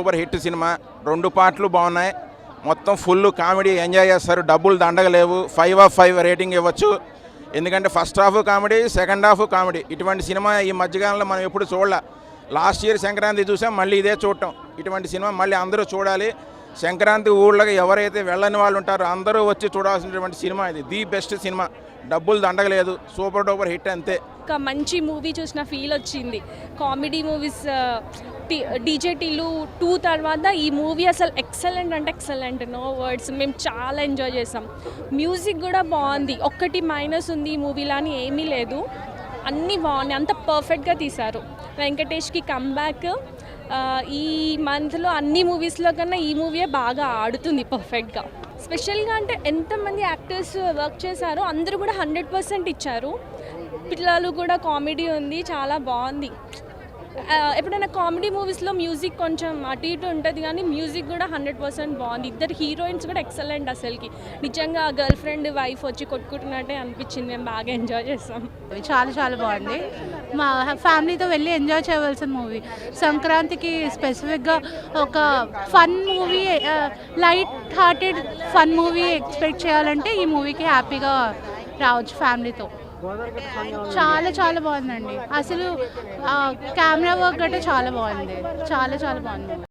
Super hit cinema, 2 పార్ట్లు బాగున్నాయి. మొత్తం full comedy enjoy చేస్తారు. డబ్బులు దండగలేవు. 5/5 రేటింగ్ ఇవ్వచ్చు. ఎందుకంటే first half comedy, second half comedy. ఇటువంటి సినిమా ఈ మధ్యకాలంలో మనం ఎప్పుడు చూడలే. లాస్ట్ ఇయర్ సంక్రాంతి చూసాం, మళ్ళీ ఇదే చూడటం. ఇటువంటి సినిమా మళ్ళీ అందరూ చూడాలి. సంక్రాంతి ఊళ్ళకి ఎవరైతే వెళ్ళని వాళ్ళు ఉంటారో అందరూ వచ్చి చూడాల్సినటువంటి సినిమా ఇది. The best cinema. డబ్బులు దండగలేదు. సూపర్ డూపర్ హిట్ అంతే. ఒక మంచి మూవీ చూసిన ఫీల్ వచ్చింది. కామెడీ మూవీస్ డీజే టిల్లు 2 తర్వాత ఈ మూవీ అసలు ఎక్సలెంట్ అంటే ఎక్సలెంట్, నో వర్డ్స్. మేము చాలా ఎంజాయ్ చేసాం. మ్యూజిక్ కూడా బాగుంది. ఒక్కటి మైనస్ ఉంది ఈ మూవీలో అని ఏమీ లేదు. అన్నీ బాగున్నాయి. అంత పర్ఫెక్ట్గా తీశారు. వెంకటేష్కి కమ్బ్యాక్ ఈ మంత్లో అన్ని మూవీస్లో కన్నా ఈ మూవీయే బాగా ఆడుతుంది పర్ఫెక్ట్గా. స్పెషల్గా అంటే ఎంతమంది యాక్టర్స్ వర్క్ చేశారో అందరూ కూడా 100% ఇచ్చారు. పిల్లలు కూడా కామెడీ ఉంది, చాలా బాగుంది. ఎప్పుడైనా కామెడీ మూవీస్లో మ్యూజిక్ కొంచెం అటు ఇటు ఉంటుంది, కానీ మ్యూజిక్ కూడా 100% బాగుంది. ఇద్దరు హీరోయిన్స్ కూడా ఎక్సలెంట్. అసలుకి నిజంగా గర్ల్ ఫ్రెండ్ వైఫ్ వచ్చి కొట్టుకుంటున్నట్టే అనిపించింది. మేము బాగా ఎంజాయ్ చేస్తాం. చాలా చాలా బాగుంది. మా ఫ్యామిలీతో వెళ్ళి ఎంజాయ్ చేయవలసిన మూవీ. సంక్రాంతికి స్పెసిఫిక్గా ఒక fun movie, light hearted fun movie expect చేయాలంటే ఈ మూవీకి హ్యాపీగా రావచ్చు ఫ్యామిలీతో. చాలా చాలా బాగుందండి. అసలు కెమెరా వర్క్ గట్రా చాలా బాగుంది. చాలా చాలా బాగుంది.